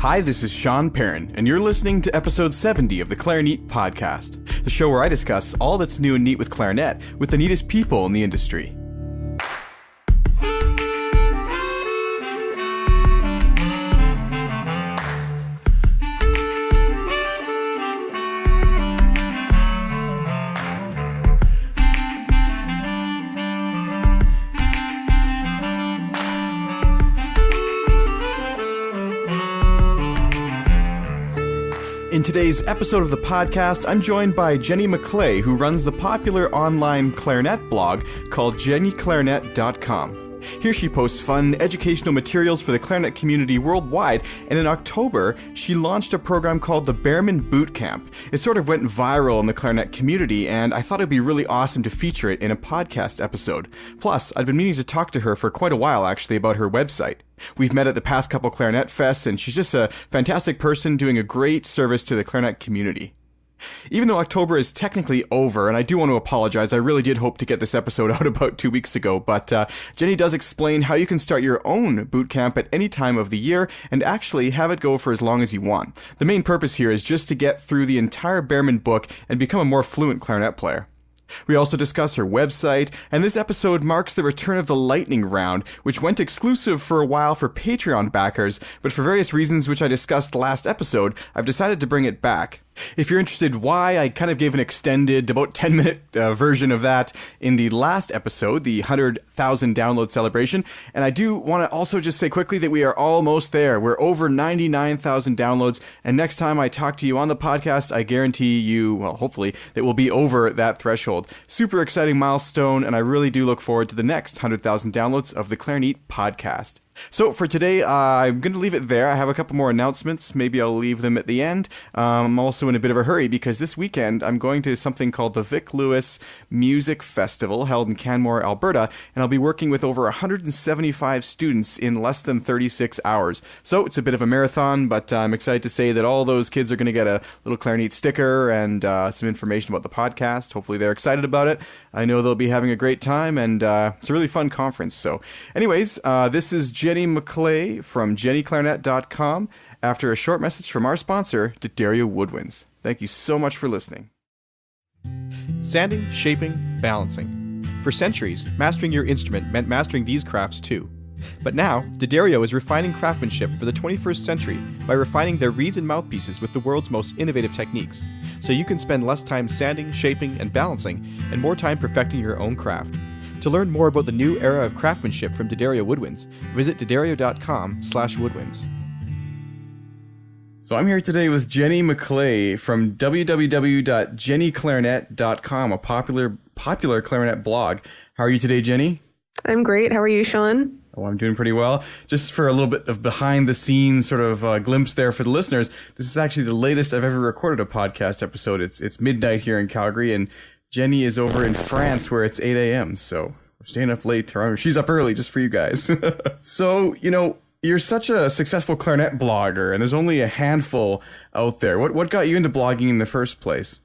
Hi, this is Sean Perrin, and you're listening to episode 70 of the Clarinet podcast, the show where I discuss all that's new and neat with clarinet with the neatest people in the industry. In today's episode of the podcast, I'm joined by Jenny Maclay, who runs the popular online clarinet blog called jennyclarinet.com. Here she posts fun, educational materials for the clarinet community worldwide, and in October, she launched a program called the Baermann Bootcamp. It sort of went viral in the clarinet community, and I thought it'd be really awesome to feature it in a podcast episode. Plus, I'd been meaning to talk to her for quite a while, actually, about her website. We've met at the past couple clarinet fests, and she's just a fantastic person doing a great service to the clarinet community. Even though October is technically over, and I do want to apologize, I really did hope to get this episode out about 2 weeks ago, but Jenny does explain how you can start your own bootcamp at any time of the year and actually have it go for as long as you want. The main purpose here is just to get through the entire Behrman book and become a more fluent clarinet player. We also discuss her website, and this episode marks the return of the lightning round, which went exclusive for a while for Patreon backers, but for various reasons which I discussed last episode, I've decided to bring it back. If you're interested why, I kind of gave an extended, about 10-minute version of that in the last episode, the 100,000 download celebration. And I do want to also just say quickly that we are almost there. We're over 99,000 downloads. And next time I talk to you on the podcast, I guarantee you, well, hopefully, that we'll be over that threshold. Super exciting milestone, and I really do look forward to the next 100,000 downloads of the Clarinet podcast. So for today, I'm going to leave it there. I have a couple more announcements. Maybe I'll leave them at the end. I'm also in a bit of a hurry because this weekend I'm going to something called the Vic Lewis Music Festival held in Canmore, Alberta, and I'll be working with over 175 students in less than 36 hours. So it's a bit of a marathon, but I'm excited to say that all those kids are going to get a little Clarinet sticker and some information about the podcast. Hopefully they're excited about it. I know they'll be having a great time, and it's a really fun conference. So anyways, this is Jenny Maclay from jennyclarinet.com after a short message from our sponsor, D'Addario Woodwinds. Thank you so much for listening. Sanding, shaping, balancing. For centuries, mastering your instrument meant mastering these crafts too. But now, D'Addario is refining craftsmanship for the 21st century by refining their reeds and mouthpieces with the world's most innovative techniques, so you can spend less time sanding, shaping, and balancing, and more time perfecting your own craft. To learn more about the new era of craftsmanship from D'Addario Woodwinds, visit d'addario.com/woodwinds. So I'm here today with Jenny Maclay from www.jennyclarinet.com, a popular clarinet blog. How are you today, Jenny? I'm great. How are you, Sean? Oh, I'm doing pretty well. Just for a little bit of behind-the-scenes sort of glimpse there for the listeners, this is actually the latest I've ever recorded a podcast episode. It's midnight here in Calgary, and Jenny is over in France where it's 8 a.m., so we're staying up late. She's up early just for you guys. So, you're such a successful clarinet blogger, and there's only a handful out there. What got you into blogging in the first place?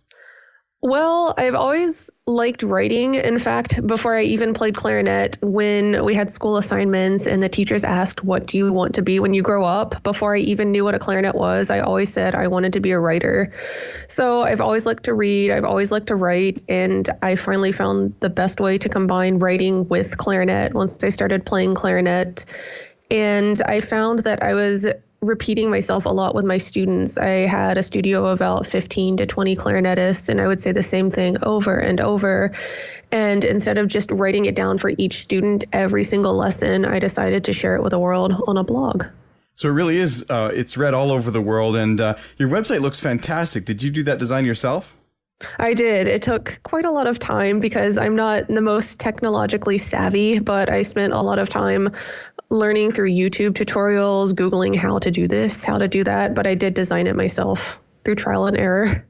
Well, I've always liked writing. In fact, before I even played clarinet, when we had school assignments and the teachers asked, what do you want to be when you grow up? Before I even knew what a clarinet was, I always said I wanted to be a writer. So I've always liked to read. I've always liked to write. And I finally found the best way to combine writing with clarinet once I started playing clarinet. And I found that I was repeating myself a lot with my students. I had a studio of about 15 to 20 clarinetists, and I would say the same thing over and over. And instead of just writing it down for each student every single lesson, I decided to share it with the world on a blog. So it really is, it's read all over the world, and your website looks fantastic. Did you do that design yourself? I did. It took quite a lot of time because I'm not the most technologically savvy, but I spent a lot of time learning through YouTube tutorials, Googling how to do this, how to do that, but I did design it myself through trial and error.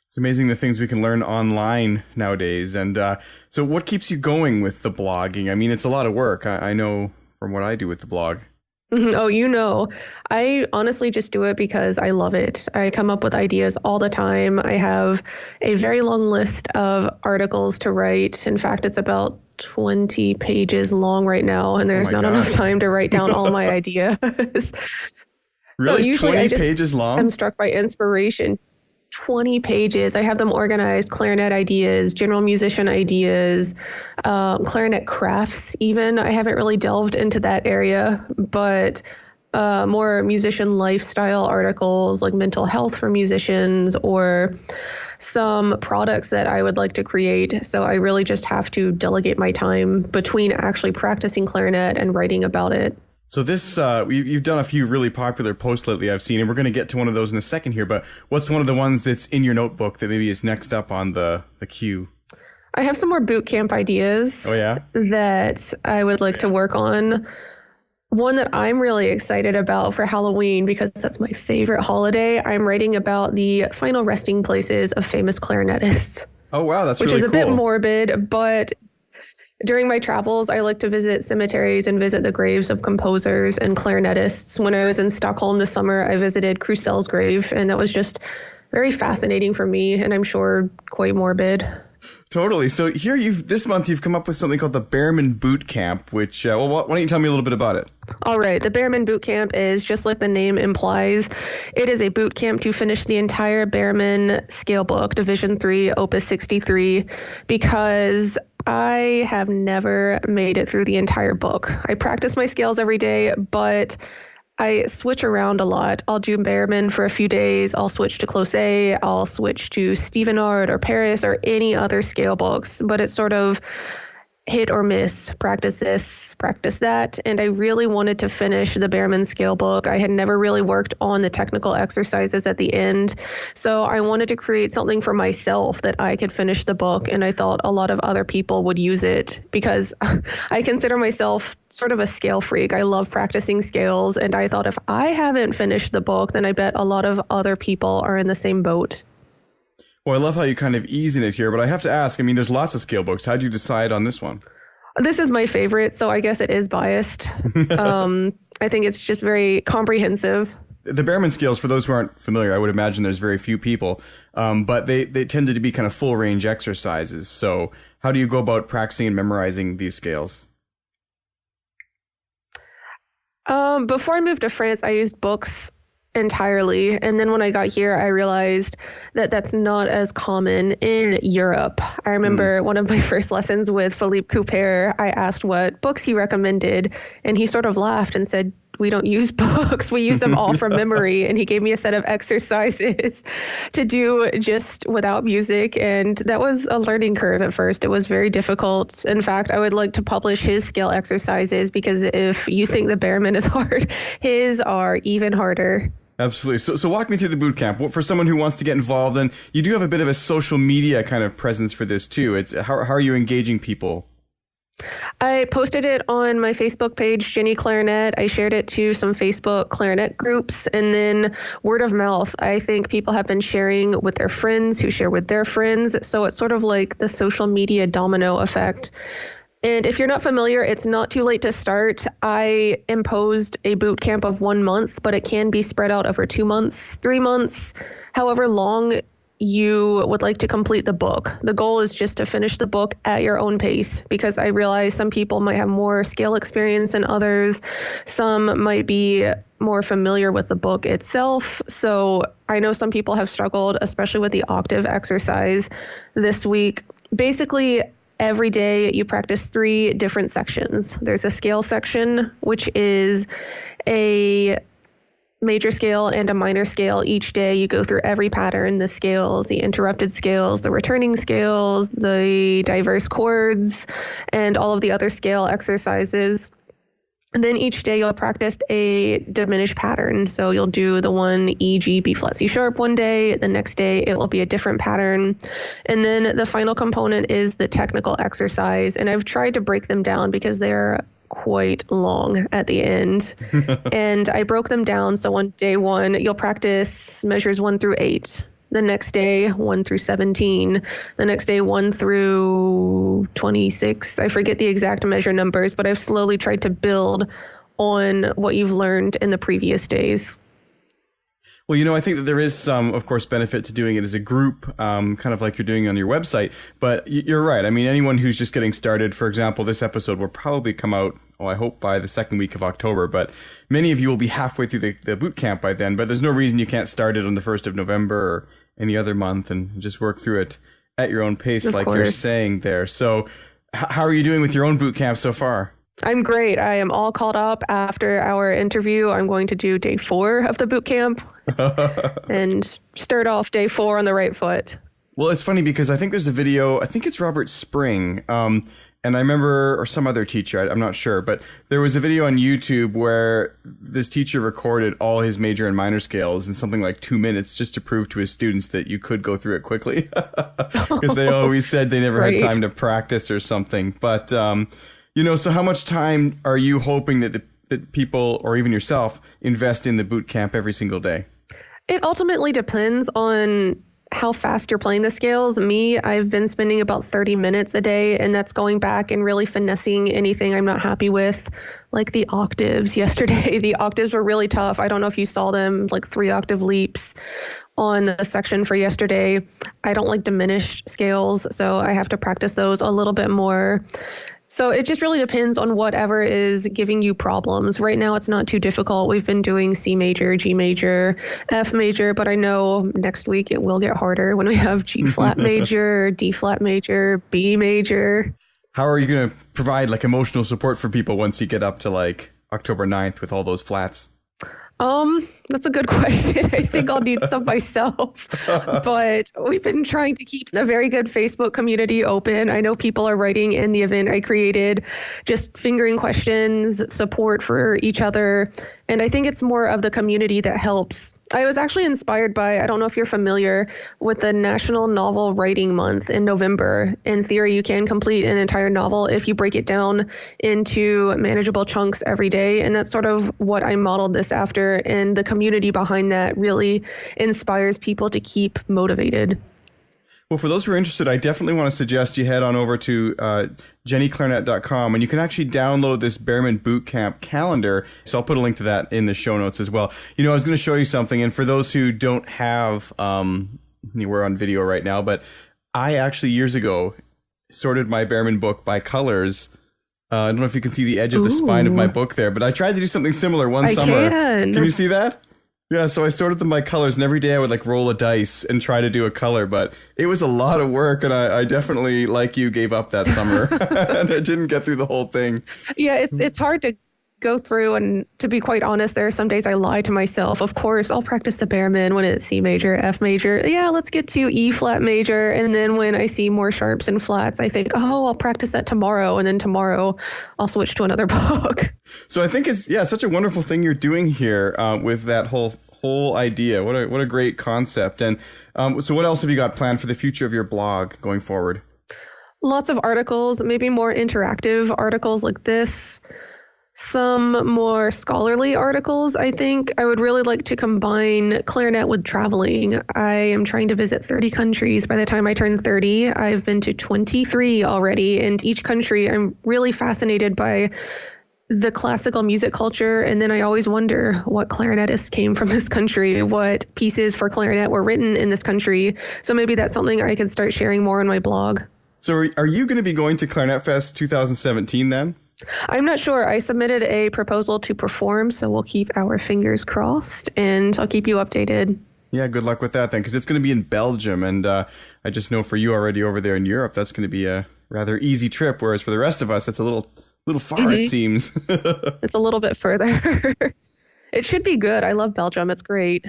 It's amazing the things we can learn online nowadays. And so what keeps you going with the blogging? I mean, it's a lot of work. I know from what I do with the blog. Oh, I honestly just do it because I love it. I come up with ideas all the time. I have a very long list of articles to write. In fact, it's about 20 pages long right now, and there's not enough time to write down all my ideas. So Really? usually 20 I just pages long? am struck by inspiration. 20 pages. I have them organized, clarinet ideas, general musician ideas, clarinet crafts even. I haven't really delved into that area, but more musician lifestyle articles like mental health for musicians or some products that I would like to create. So I really just have to delegate my time between actually practicing clarinet and writing about it. So this, you've done a few really popular posts lately I've seen, and we're going to get to one of those in a second here, but what's one of the ones that's in your notebook that maybe is next up on the queue? I have some more bootcamp ideas that I would like to work on. One that I'm really excited about for Halloween, because that's my favorite holiday, I'm writing about the final resting places of famous clarinetists. Oh, wow, that's really cool. Which is a bit morbid, but during my travels, I like to visit cemeteries and visit the graves of composers and clarinetists. When I was in Stockholm this summer, I visited Krusell's grave, and that was just very fascinating for me, and I'm sure quite morbid. Totally. So here this month you've come up with something called the Baermann Bootcamp, which, why don't you tell me a little bit about it? All right. The Baermann Bootcamp is, just like the name implies, it is a boot camp to finish the entire Behrman scale book, Division 3, Opus 63, because I have never made it through the entire book. I practice my scales every day, but I switch around a lot. I'll do Behrman for a few days. I'll switch to Closet. I'll switch to Stevenard or Paris or any other scale books, but it's sort of hit or miss, practice this, practice that. And I really wanted to finish the Behrman scale book. I had never really worked on the technical exercises at the end. So I wanted to create something for myself that I could finish the book. And I thought a lot of other people would use it because I consider myself sort of a scale freak. I love practicing scales. And I thought if I haven't finished the book, then I bet a lot of other people are in the same boat. Well, I love how you kind of ease in it here, but I have to ask, I mean, there's lots of scale books. How did you decide on this one? This is my favorite, so I guess it is biased. I think it's just very comprehensive. The Behrman scales, for those who aren't familiar, I would imagine there's very few people, but they tended to be kind of full range exercises. So how do you go about practicing and memorizing these scales? Before I moved to France, I used books entirely. And then when I got here, I realized that that's not as common in Europe. I remember one of my first lessons with Philippe Couper, I asked what books he recommended, and he sort of laughed and said, "We don't use books. We use them all from memory." And he gave me a set of exercises to do just without music. And that was a learning curve at first. It was very difficult. In fact, I would like to publish his scale exercises because if you think the Behrman is hard, his are even harder. Absolutely. So walk me through the boot camp. For someone who wants to get involved, and you do have a bit of a social media kind of presence for this too. It's how are you engaging people? I posted it on my Facebook page, Jenny Clarinet. I shared it to some Facebook clarinet groups, and then word of mouth. I think people have been sharing with their friends who share with their friends. So it's sort of like the social media domino effect. And if you're not familiar, it's not too late to start. I imposed a boot camp of 1 month, but it can be spread out over 2 months, 3 months, however long you would like to complete the book. The goal is just to finish the book at your own pace, because I realize some people might have more scale experience than others. Some might be more familiar with the book itself. So I know some people have struggled, especially with the octave exercise this week. Basically, every day you practice 3 different sections. There's a scale section, which is a major scale and a minor scale. Each day you go through every pattern, the scales, the interrupted scales, the returning scales, the diverse chords, and all of the other scale exercises. And then each day you'll practice a diminished pattern. So you'll do the one E, G, B flat, C sharp one day. The next day it will be a different pattern. And then the final component is the technical exercise. And I've tried to break them down because they're quite long at the end. And I broke them down. So on day 1, you'll practice measures 1 through 8. The next day, 1 through 17. The next day, 1 through 26. I forget the exact measure numbers, but I've slowly tried to build on what you've learned in the previous days. Well, I think that there is some, of course, benefit to doing it as a group, kind of like you're doing on your website. But you're right. I mean, anyone who's just getting started, for example, this episode will probably come out I hope by the second week of October, but many of you will be halfway through the boot camp by then, but there's no reason you can't start it on the 1st of November or any other month and just work through it at your own pace, like you're saying there. So how are you doing with your own boot camp so far? I'm great. I am all caught up after our interview. I'm going to do day 4 of the boot camp and start off day 4 on the right foot. Well, it's funny because I think there's a video, I think it's Robert Spring, and I remember, or some other teacher, I'm not sure, but there was a video on YouTube where this teacher recorded all his major and minor scales in something like 2 minutes just to prove to his students that you could go through it quickly. Because they always said they never had time to practice or something. But, so how much time are you hoping that people, or even yourself, invest in the boot camp every single day? It ultimately depends on how fast you're playing the scales. I've been spending about 30 minutes a day, and that's going back and really finessing anything I'm not happy with, like the octaves yesterday. The octaves were really tough. I don't know if you saw them, like 3-octave leaps on the section for yesterday. I don't like diminished scales, so I have to practice those a little bit more. So it just really depends on whatever is giving you problems. Right now, it's not too difficult. We've been doing C major, G major, F major, but I know next week it will get harder when we have G flat major, D flat major, B major. How are you going to provide like emotional support for people once you get up to like October 9th with all those flats? That's a good question. I think I'll need some myself, but we've been trying to keep a very good Facebook community open. I know people are writing in the event I created, just fingering questions, support for each other. And I think it's more of the community that helps. I was actually inspired by, I don't know if you're familiar with the National Novel Writing Month in November. In theory, you can complete an entire novel if you break it down into manageable chunks every day. And that's sort of what I modeled this after. And the community behind that really inspires people to keep motivated. Well, for those who are interested, I definitely want to suggest you head on over to jennyclarinet.com, and you can actually download this Baermann Bootcamp calendar. So I'll put a link to that in the show notes as well. I was going to show you something, and for those who don't have, we're on video right now, but I actually years ago sorted my Baermann book by colors. I don't know if you can see the edge of the spine of my book there, but I tried to do something similar one summer. Can you see that? Yeah, so I sorted them by colors, and every day I would like roll a dice and try to do a color, but it was a lot of work, and I definitely, like you, gave up that summer, and I didn't get through the whole thing. Yeah, it's hard to go through, and to be quite honest, there are some days I lie to myself. Of course, I'll practice the Behrman when it's C major, F major. Yeah, let's get to E flat major, and then when I see more sharps and flats, I think, I'll practice that tomorrow, and then tomorrow I'll switch to another book. So I think it's such a wonderful thing you're doing here with that whole idea. What a great concept. And so what else have you got planned for the future of your blog going forward? Lots of articles, maybe more interactive articles like this. Some more scholarly articles. I think I would really like to combine clarinet with traveling. I am trying to visit 30 countries by the time I turn 30. I've been to 23 already, and each country I'm really fascinated by the classical music culture. And then I always wonder what clarinetists came from this country, what pieces for clarinet were written in this country. So maybe that's something I could start sharing more on my blog. So are you going to be going to Clarinet Fest 2017 then? I'm not sure. I submitted a proposal to perform, so we'll keep our fingers crossed, and I'll keep you updated. Yeah, good luck with that then, because it's going to be in Belgium, and I just know for you already over there in Europe, that's going to be a rather easy trip, whereas for the rest of us, it's a little far, it seems. It's a little bit further. It should be good. I love Belgium. It's great.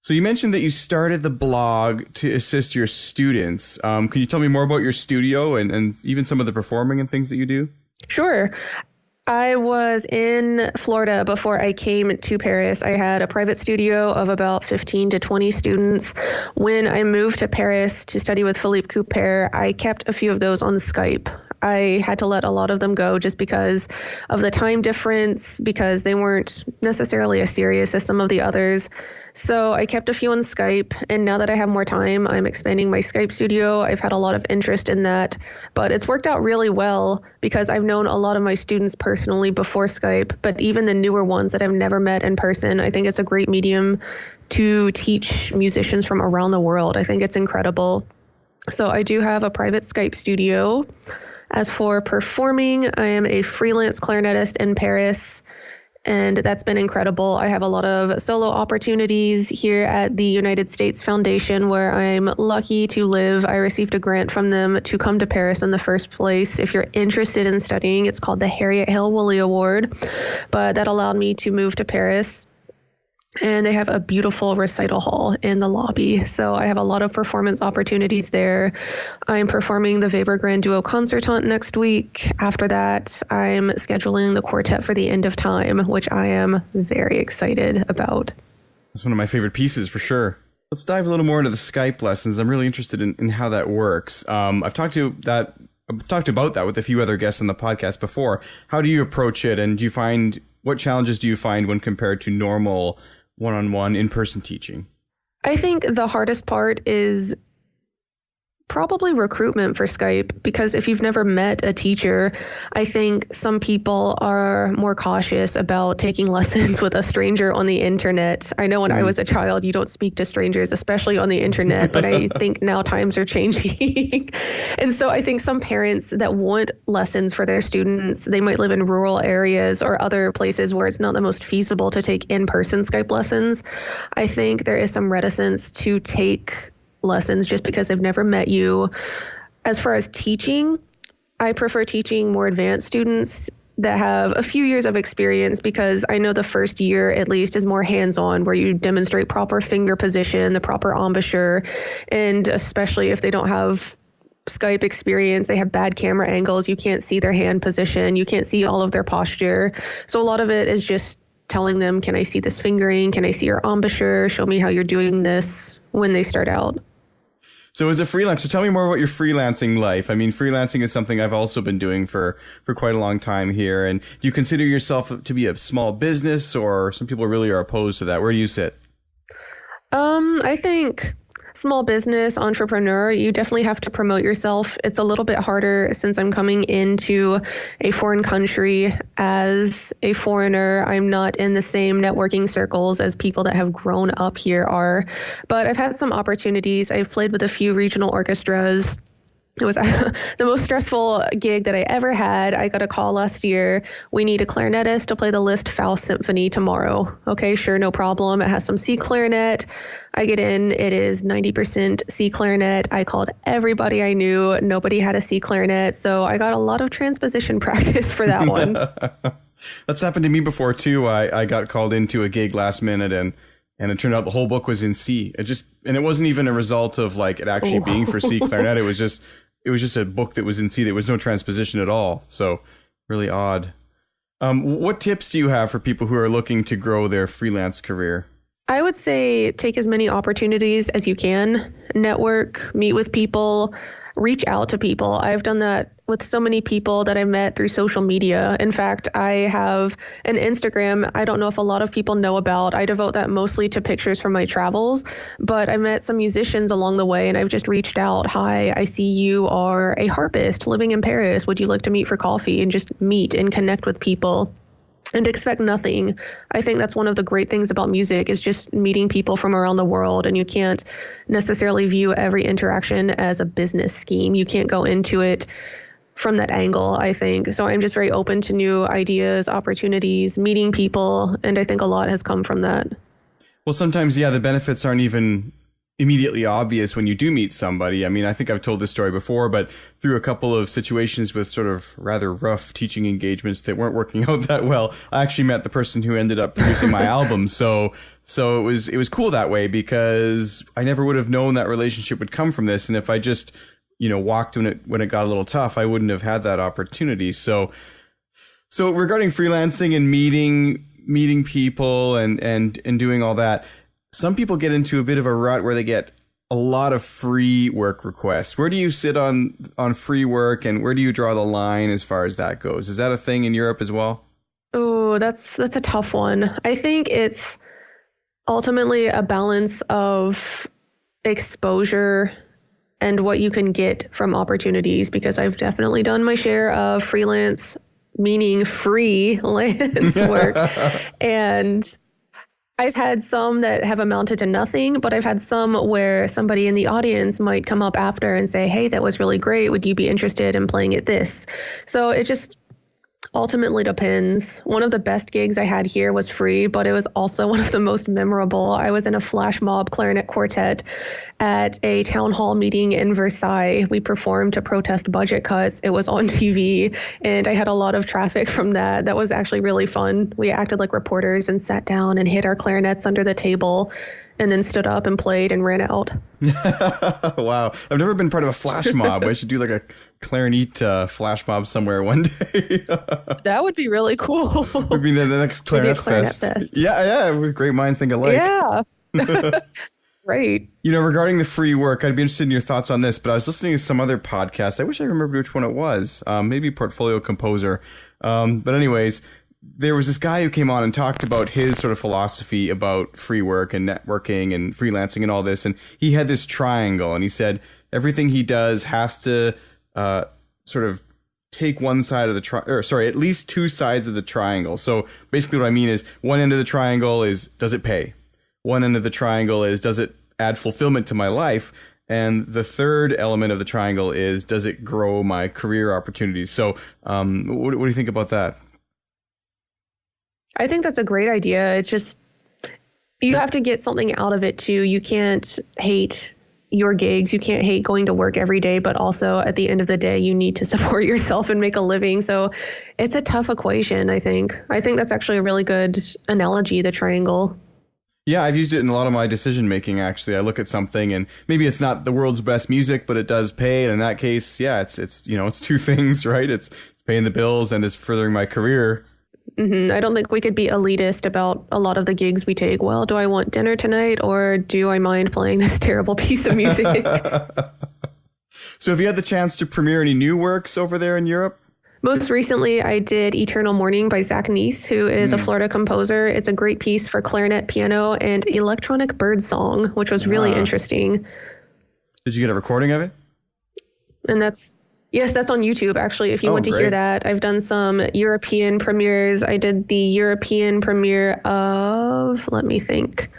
So you mentioned that you started the blog to assist your students. Can you tell me more about your studio and even some of the performing and things that you do? Sure. I was in Florida before I came to Paris. I had a private studio of about 15 to 20 students. When I moved to Paris to study with Philippe Couper, I kept a few of those on Skype. I had to let a lot of them go just because of the time difference, because they weren't necessarily as serious as some of the others. So I kept a few on Skype, and now that I have more time, I'm expanding my Skype studio. I've had a lot of interest in that, but it's worked out really well because I've known a lot of my students personally before Skype, but even the newer ones that I've never met in person, I think it's a great medium to teach musicians from around the world. I think it's incredible. So I do have a private Skype studio. As for performing, I am a freelance clarinetist in Paris, and that's been incredible. I have a lot of solo opportunities here at the United States Foundation where I'm lucky to live. I received a grant from them to come to Paris in the first place. If you're interested in studying, it's called the Harriet Hale Woolley Award, but that allowed me to move to Paris. And they have a beautiful recital hall in the lobby. So I have a lot of performance opportunities there. I'm performing the Weber Grand Duo Concertante next week. After that, I'm scheduling the quartet for the End of Time, which I am very excited about. That's one of my favorite pieces for sure. Let's dive a little more into the Skype lessons. I'm really interested in how that works. I've talked about that with a few other guests on the podcast before. How do you approach it? And what challenges do you find when compared to normal one-on-one in-person teaching? I think the hardest part is probably recruitment for Skype, because if you've never met a teacher, I think some people are more cautious about taking lessons with a stranger on the internet. I know when I was a child, you don't speak to strangers, especially on the internet, but I think now times are changing. And so I think some parents that want lessons for their students, they might live in rural areas or other places where it's not the most feasible to take in-person Skype lessons. I think there is some reticence to take lessons just because they've never met you. As far as teaching, I prefer teaching more advanced students that have a few years of experience, because I know the first year at least is more hands-on, where you demonstrate proper finger position, the proper embouchure, and especially if they don't have Skype experience, they have bad camera angles, you can't see their hand position, you can't see all of their posture. So a lot of it is just telling them, can I see this fingering? Can I see your embouchure? Show me how you're doing this when they start out. So as a freelancer, tell me more about your freelancing life. I mean, freelancing is something I've also been doing for quite a long time here. And do you consider yourself to be a small business, or some people really are opposed to that? Where do you sit? I think small business, entrepreneur, you definitely have to promote yourself. It's a little bit harder since I'm coming into a foreign country as a foreigner. I'm not in the same networking circles as people that have grown up here are, but I've had some opportunities. I've played with a few regional orchestras. It was the most stressful gig that I ever had. I got a call last year. We need a clarinetist to play the Liszt Faust Symphony tomorrow. Okay, sure, no problem. It has some C clarinet. I get in. It is 90% C clarinet. I called everybody I knew. Nobody had a C clarinet. So I got a lot of transposition practice for that one. That's happened to me before, too. I got called into a gig last minute, and it turned out the whole book was in C. And it wasn't even a result of like it actually being for C clarinet. It was just a book that was in C. There was no transposition at all. So really odd. What tips do you have for people who are looking to grow their freelance career? I would say take as many opportunities as you can. Network, meet with people, reach out to people. I've done that with so many people that I met through social media. In fact, I have an Instagram I don't know if a lot of people know about. I devote that mostly to pictures from my travels, but I met some musicians along the way, and I've just reached out. Hi, I see you are a harpist living in Paris. Would you like to meet for coffee? And just meet and connect with people. And expect nothing. I think that's one of the great things about music, is just meeting people from around the world. And you can't necessarily view every interaction as a business scheme. You can't go into it from that angle, I think. So I'm just very open to new ideas, opportunities, meeting people. And I think a lot has come from that. Well, sometimes, the benefits aren't even immediately obvious when you do meet somebody. I mean, I think I've told this story before, but through a couple of situations with sort of rather rough teaching engagements that weren't working out that well, I actually met the person who ended up producing my album. So it was cool that way, because I never would have known that relationship would come from this. And if I just, walked when it got a little tough, I wouldn't have had that opportunity. So regarding freelancing and meeting people and doing all that, some people get into a bit of a rut where they get a lot of free work requests. Where do you sit on free work, and where do you draw the line as far as that goes? Is that a thing in Europe as well? Oh, that's a tough one. I think it's ultimately a balance of exposure and what you can get from opportunities, because I've definitely done my share of freelance, meaning freelance work. And I've had some that have amounted to nothing, but I've had some where somebody in the audience might come up after and say, hey, that was really great. Would you be interested in playing at this? So it just ultimately depends. One of the best gigs I had here was free, but it was also one of the most memorable. I was in a flash mob clarinet quartet at a town hall meeting in Versailles. We performed to protest budget cuts. It was on TV, and I had a lot of traffic from that. That was actually really fun. We acted like reporters and sat down and hid our clarinets under the table, and then stood up and played and ran out. Wow. I've never been part of a flash mob. I should do like a clarinet flash mob somewhere one day. That would be really cool. Would be the next Clarinet Fest. Yeah. Great minds think alike. Yeah. Right. You know, regarding the free work, I'd be interested in your thoughts on this, but I was listening to some other podcast. I wish I remembered which one it was. Maybe Portfolio Composer. But anyways, there was this guy who came on and talked about his sort of philosophy about free work and networking and freelancing and all this. And he had this triangle, and he said everything he does has to sort of take one side of the at least two sides of the triangle. So basically what I mean is one end of the triangle is, does it pay? One end of the triangle is, does it add fulfillment to my life? And the third element of the triangle is, does it grow my career opportunities? So what do you think about that? I think that's a great idea. It's just, you have to get something out of it too. You can't hate your gigs. You can't hate going to work every day, but also at the end of the day, you need to support yourself and make a living. So it's a tough equation, I think. I think that's actually a really good analogy, the triangle. Yeah, I've used it in a lot of my decision making, actually. I look at something and maybe it's not the world's best music, but it does pay. And in that case, yeah, it's two things, right? It's paying the bills and it's furthering my career. Mm-hmm. I don't think we could be elitist about a lot of the gigs we take. Well, do I want dinner tonight, or do I mind playing this terrible piece of music? So have you had the chance to premiere any new works over there in Europe? Most recently, I did Eternal Morning by Zach Neese, who is a Florida composer. It's a great piece for clarinet, piano, and electronic birdsong, which was really interesting. Did you get a recording of it? And that's on YouTube, actually, if you want to hear that. I've done some European premieres. I did the European premiere of, let me think,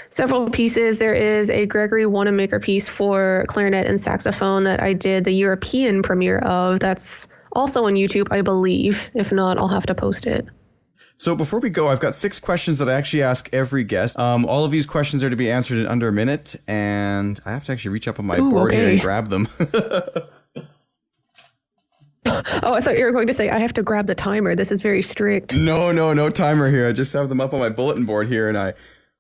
several pieces. There is a Gregory Wanamaker piece for clarinet and saxophone that I did the European premiere of. That's also on YouTube, I believe. If not, I'll have to post it. So before we go, I've got 6 questions that I actually ask every guest. All of these questions are to be answered in under a minute, and I have to actually reach up on my board here and grab them. Oh, I thought you were going to say, I have to grab the timer. This is very strict. No timer here. I just have them up on my bulletin board here, and I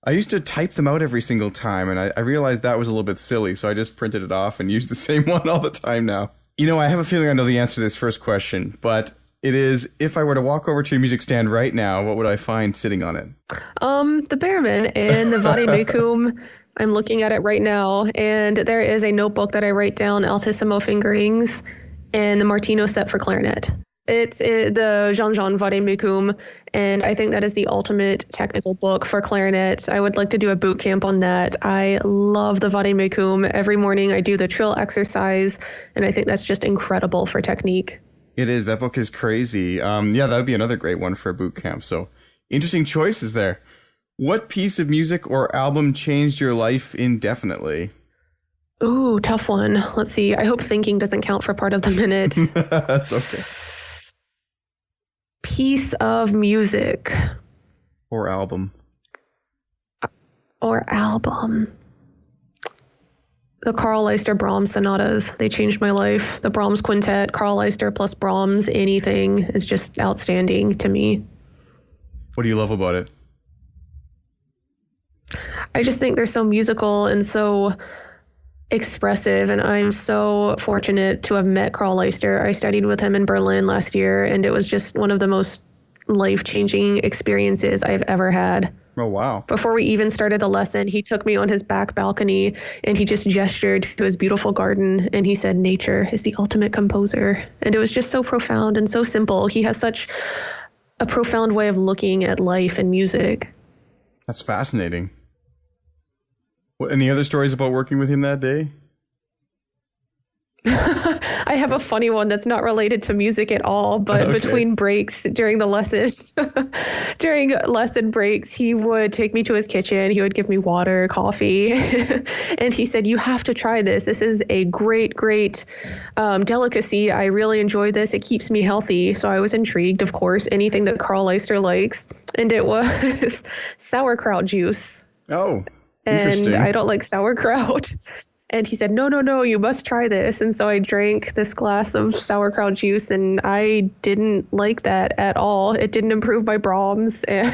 used to type them out every single time, and I realized that was a little bit silly, so I just printed it off and use the same one all the time now. You know, I have a feeling I know the answer to this first question, but it is, if I were to walk over to your music stand right now, what would I find sitting on it? The Baermann and the Vademecum. I'm looking at it right now, and there is a notebook that I write down altissimo fingerings and the Martino set for clarinet. It's the Jean-Jean Vademecum, and I think that is the ultimate technical book for clarinet. I would like to do a boot camp on that. I love the Vademecum. Every morning I do the trill exercise, and I think that's just incredible for technique. It is. That book is crazy. Yeah, that would be another great one for a boot camp. So interesting choices there. What piece of music or album changed your life indefinitely? Ooh, tough one. Let's see. I hope thinking doesn't count for part of the minute. That's okay. Piece of music. Or album. The Carl Leister Brahms sonatas. They changed my life. The Brahms quintet, Carl Leister plus Brahms, anything is just outstanding to me. What do you love about it? I just think they're so musical and so expressive, and I'm so fortunate to have met Carl Leister. I studied with him in Berlin last year, and it was just one of the most life-changing experiences I've ever had. Oh, wow. Before we even started the lesson, he took me on his back balcony, and he just gestured to his beautiful garden, and he said, nature is the ultimate composer. And it was just so profound and so simple. He has such a profound way of looking at life and music. That's fascinating. Any other stories about working with him that day? I I have a funny one that's not related to music at all, but between breaks during the lessons, during lesson breaks, he would take me to his kitchen. He would give me water, coffee, and he said, "You have to try this. This is a great, great delicacy. I really enjoy this. It keeps me healthy." So I was intrigued, of course, anything that Carl Leister likes, and it was sauerkraut juice. Oh, interesting. And I don't like sauerkraut. And he said, no, you must try this. And so I drank this glass of sauerkraut juice, and I didn't like that at all. It didn't improve my Brahms. And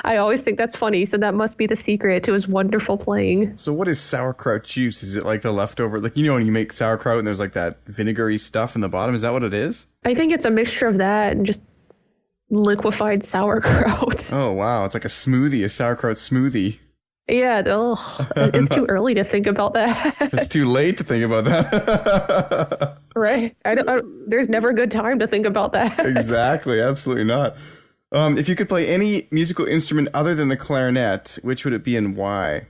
I always think that's funny. So that must be the secret to his wonderful playing. So what is sauerkraut juice? Is it like the leftover? Like, when you make sauerkraut and there's like that vinegary stuff in the bottom? Is that what it is? I think it's a mixture of that and just liquefied sauerkraut. Oh, wow. It's like a smoothie, a sauerkraut smoothie. Yeah, it's too early to think about that. It's too late to think about that. Right. There's never a good time to think about that. Exactly. Absolutely not. If you could play any musical instrument other than the clarinet, which would it be and why?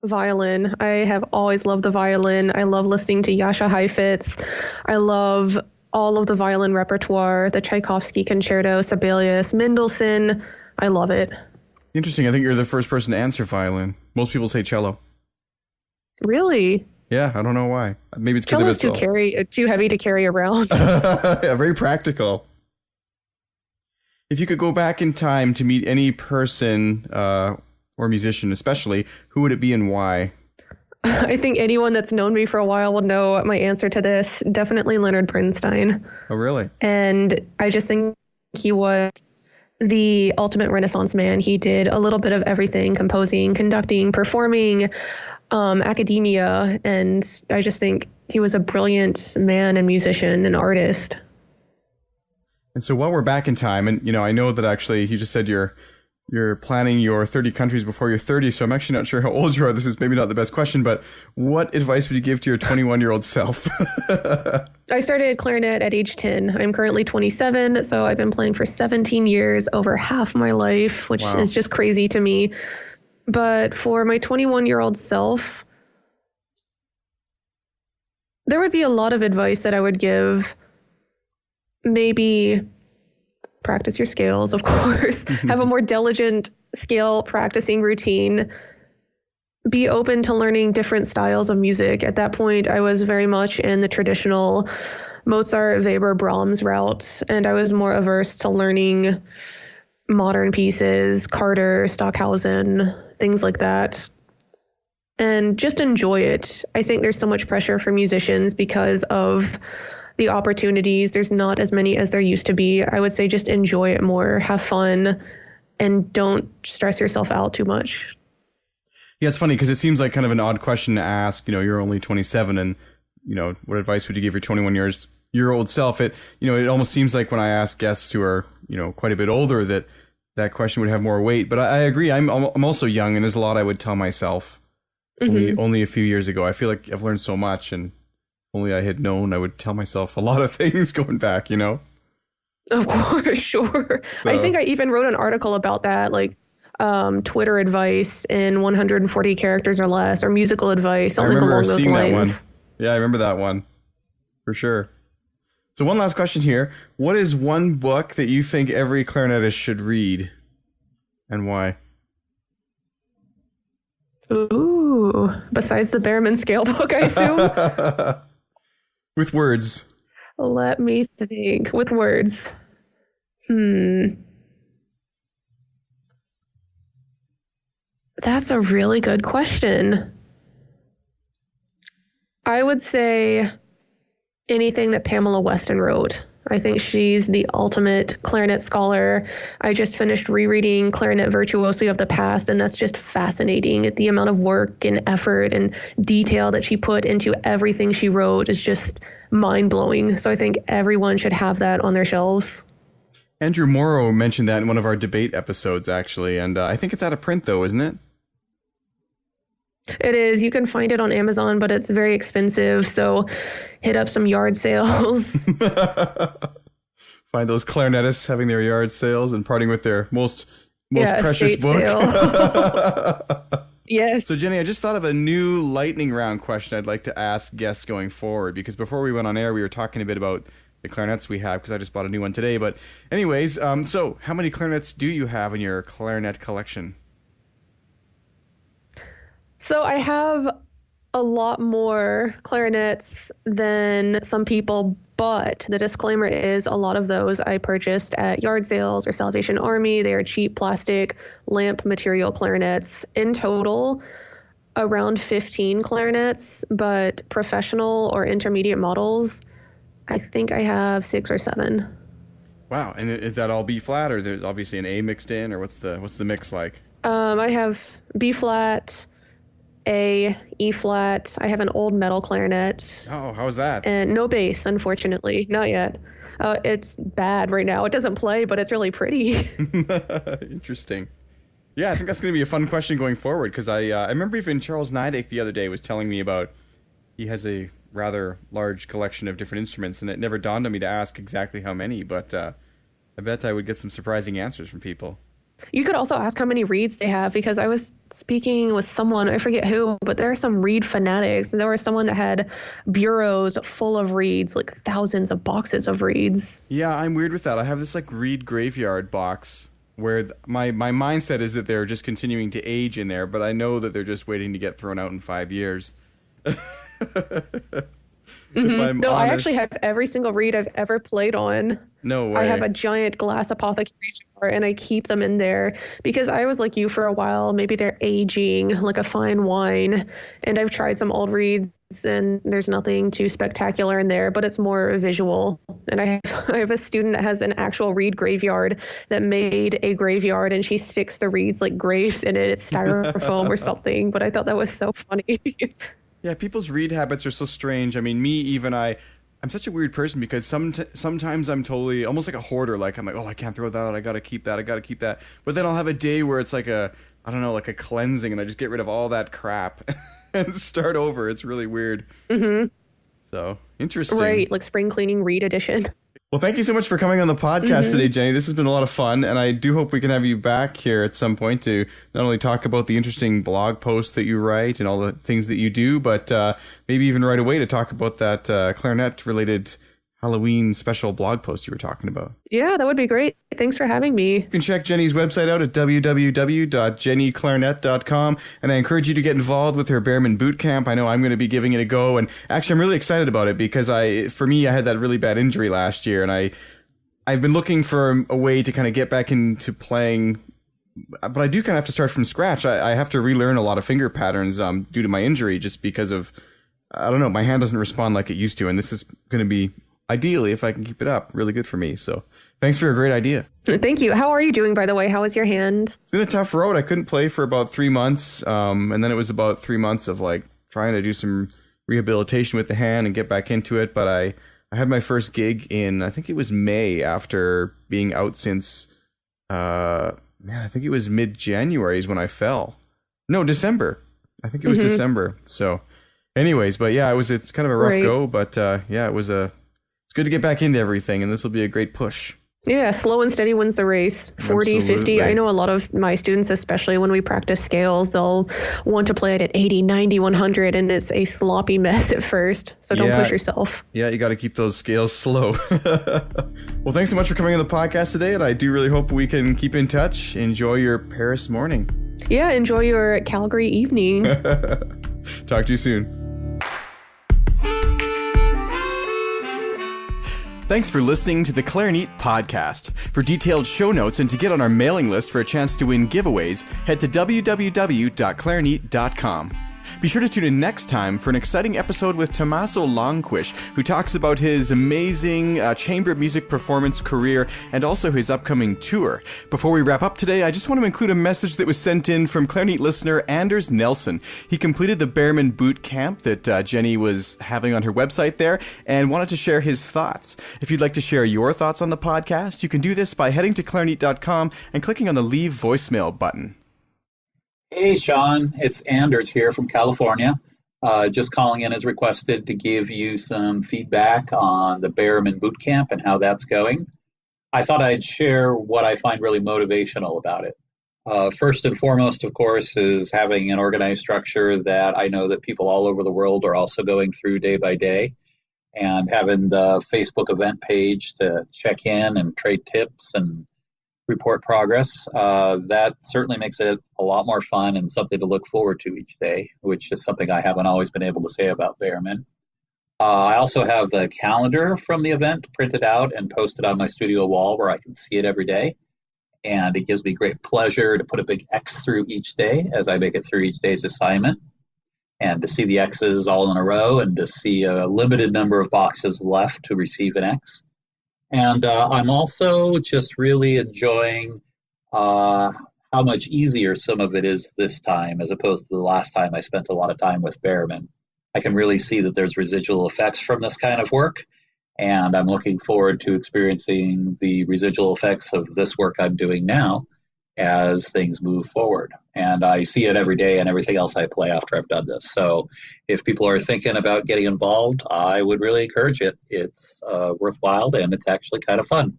Violin. I have always loved the violin. I love listening to Jascha Heifetz. I love all of the violin repertoire, the Tchaikovsky concerto, Sibelius, Mendelssohn. I love it. Interesting. I think you're the first person to answer violin. Most people say cello. Really? Yeah, I don't know why. Maybe it's because of it's too heavy to carry around. Yeah, very practical. If you could go back in time to meet any person or musician especially, who would it be and why? I think anyone that's known me for a while will know my answer to this. Definitely Leonard Bernstein. Oh, really? And I just think he was the ultimate Renaissance man. He did a little bit of everything: composing, conducting, performing, academia. And I just think he was a brilliant man and musician and artist. And so while we're back in time, and I know that actually you just said you're planning your 30 countries before you're 30, so I'm actually not sure how old you are. This is maybe not the best question, but what advice would you give to your 21-year-old self? I started clarinet at age 10. I'm currently 27, so I've been playing for 17 years, over half my life, which is just crazy to me. But for my 21-year-old self, there would be a lot of advice that I would give. Maybe practice your scales, of course. Have a more diligent scale practicing routine. Be open to learning different styles of music. At that point, I was very much in the traditional Mozart, Weber, Brahms route, and I was more averse to learning modern pieces, Carter, Stockhausen, things like that. And just enjoy it. I think there's so much pressure for musicians because of the opportunities. There's not as many as there used to be. I would say just enjoy it more, have fun, and don't stress yourself out too much. Yeah, it's funny because it seems like kind of an odd question to ask. You're only 27, and what advice would you give your 21-year-old self? It almost seems like when I ask guests who are quite a bit older that question would have more weight. But I agree. I'm also young, and there's a lot I would tell myself only a few years ago. I feel like I've learned so much, and only I had known, I would tell myself a lot of things going back, Of course, sure. So, I think I even wrote an article about that, like Twitter advice in 140 characters or less, or musical advice, something along those lines. That one. Yeah, I remember that one for sure. So one last question here. What is one book that you think every clarinetist should read and why? Ooh, besides the Baermann scale book, I assume? With words. Let me think. With words. That's a really good question. I would say anything that Pamela Weston wrote. I think she's the ultimate clarinet scholar. I just finished rereading Clarinet Virtuosi of the Past, and that's just fascinating. The amount of work and effort and detail that she put into everything she wrote is just mind-blowing. So I think everyone should have that on their shelves. Andrew Morrow mentioned that in one of our debate episodes, actually, and I think it's out of print, though, isn't it? It is. You can find it on Amazon, but it's very expensive. So hit up some yard sales. Find those clarinetists having their yard sales and parting with their most precious book. Yes. So, Jenny, I just thought of a new lightning round question I'd like to ask guests going forward, because before we went on air, we were talking a bit about the clarinets we have, because I just bought a new one today. But anyways, so how many clarinets do you have in your clarinet collection? So I have a lot more clarinets than some people, but the disclaimer is a lot of those I purchased at yard sales or Salvation Army. They are cheap plastic lamp material clarinets. In total, around 15 clarinets, but professional or intermediate models, I think I have 6 or 7. Wow, and is that all B flat, or there's obviously an A mixed in, or what's the mix like? I have B flat, A, E flat. I have an old metal clarinet. Oh, how's that? And no bass, unfortunately, not yet. It's bad right now. It doesn't play, but it's really pretty. Interesting. Yeah, I think that's going to be a fun question going forward, because I remember even Charles Niedek the other day was telling me about, he has a rather large collection of different instruments, and it never dawned on me to ask exactly how many, but I bet I would get some surprising answers from people. You could also ask how many reeds they have, because I was speaking with someone, I forget who, but there are some reed fanatics. There was someone that had bureaus full of reeds, like thousands of boxes of reeds. Yeah, I'm weird with that. I have this like reed graveyard box where my mindset is that they're just continuing to age in there, but I know that they're just waiting to get thrown out in 5 years. No, I actually have every single reed I've ever played on. No way. I have a giant glass apothecary jar, and I keep them in there because I was like you for a while. Maybe they're aging like a fine wine, and I've tried some old reeds, and there's nothing too spectacular in there, but it's more visual. And I have a student that has an actual reed graveyard that made a graveyard, and she sticks the reeds like graves in it. It's styrofoam or something, but I thought that was so funny. Yeah, people's read habits are so strange. I mean, I'm such a weird person, because sometimes I'm totally almost like a hoarder. Like I'm like, oh, I can't throw that out. I gotta keep that. But then I'll have a day where it's like like a cleansing, and I just get rid of all that crap and start over. It's really weird. Mm-hmm. So interesting. Right, like spring cleaning read edition. Well, thank you so much for coming on the podcast today, Jenny. This has been a lot of fun, and I do hope we can have you back here at some point to not only talk about the interesting blog posts that you write and all the things that you do, but maybe even right away to talk about that clarinet-related Halloween special blog post you were talking about. Yeah, that would be great. Thanks for having me. You can check Jenny's website out at www.jennyclarinet.com, and I encourage you to get involved with her Baermann Bootcamp. I know I'm going to be giving it a go, and actually I'm really excited about it, because I had that really bad injury last year, and I've been looking for a way to kind of get back into playing, but I do kind of have to start from scratch. I have to relearn a lot of finger patterns due to my injury, just because of, I don't know, my hand doesn't respond like it used to, and this is going to be, ideally, if I can keep it up, really good for me. So thanks for a great idea. Thank you. How are you doing, by the way? How is your hand? It's been a tough road. I couldn't play for about 3 months. And then it was about 3 months of like trying to do some rehabilitation with the hand and get back into it. But I had my first gig in, I think it was May, after being out since, I think it was mid-January is when I fell. No, December. I think it was December. So anyways, but yeah, it's kind of a rough go, but it's good to get back into everything, and this will be a great push. Yeah, slow and steady wins the race. 40, Absolutely. 50. I know a lot of my students, especially when we practice scales, they'll want to play it at 80, 90, 100, and it's a sloppy mess at first. So don't push yourself. Yeah, you got to keep those scales slow. Well, thanks so much for coming on the podcast today, and I do really hope we can keep in touch. Enjoy your Paris morning. Yeah, enjoy your Calgary evening. Talk to you soon. Thanks for listening to the Clarinet Podcast. For detailed show notes and to get on our mailing list for a chance to win giveaways, head to www.clarinet.com. Be sure to tune in next time for an exciting episode with Tommaso Longquish, who talks about his amazing chamber music performance career and also his upcoming tour. Before we wrap up today, I just want to include a message that was sent in from Clarinet listener Anders Nelson. He completed the Baermann Bootcamp that Jenny was having on her website there and wanted to share his thoughts. If you'd like to share your thoughts on the podcast, you can do this by heading to clarinet.com and clicking on the Leave Voicemail button. Hey, Sean, it's Anders here from California. Just calling in as requested to give you some feedback on the Baermann Bootcamp and how that's going. I thought I'd share what I find really motivational about it. First and foremost, of course, is having an organized structure that I know that people all over the world are also going through day by day, and having the Facebook event page to check in and trade tips and report progress. That certainly makes it a lot more fun and something to look forward to each day, which is something I haven't always been able to say about Behrman. I also have the calendar from the event printed out and posted on my studio wall where I can see it every day. And it gives me great pleasure to put a big X through each day as I make it through each day's assignment, and to see the X's all in a row and to see a limited number of boxes left to receive an X. And I'm also just really enjoying how much easier some of it is this time as opposed to the last time I spent a lot of time with Behrman. I can really see that there's residual effects from this kind of work, and I'm looking forward to experiencing the residual effects of this work I'm doing now as things move forward. And I see it every day and everything else I play after I've done this. So if people are thinking about getting involved, I would really encourage it. It's worthwhile, and it's actually kind of fun.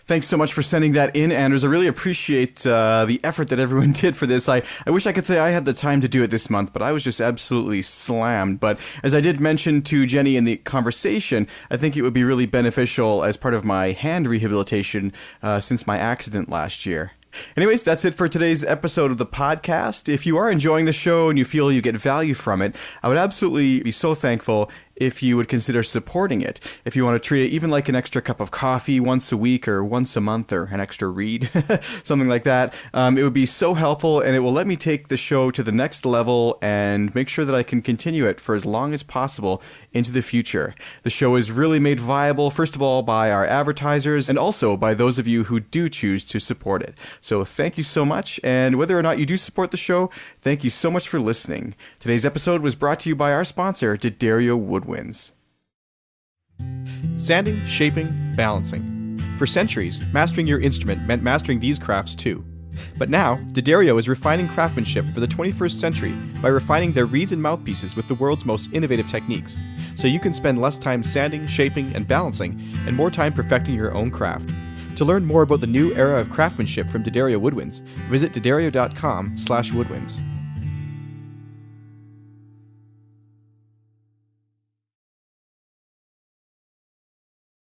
Thanks so much for sending that in, Anders. I really appreciate the effort that everyone did for this. I wish I could say I had the time to do it this month, but I was just absolutely slammed. But as I did mention to Jenny in the conversation, I think it would be really beneficial as part of my hand rehabilitation since my accident last year. Anyways, that's it for today's episode of the podcast. If you are enjoying the show and you feel you get value from it, I would absolutely be so thankful if you would consider supporting it. If you want to treat it even like an extra cup of coffee once a week or once a month or an extra read, something like that, it would be so helpful, and it will let me take the show to the next level and make sure that I can continue it for as long as possible into the future. The show is really made viable, first of all, by our advertisers and also by those of you who do choose to support it. So thank you so much, and whether or not you do support the show, thank you so much for listening. Today's episode was brought to you by our sponsor, D'Addario Woodwinds. Sanding, shaping, balancing. For centuries, mastering your instrument meant mastering these crafts too. But now, D'Addario is refining craftsmanship for the 21st century by refining their reeds and mouthpieces with the world's most innovative techniques, so you can spend less time sanding, shaping, and balancing, and more time perfecting your own craft. To learn more about the new era of craftsmanship from D'Addario Woodwinds, visit D'Addario.com/woodwinds.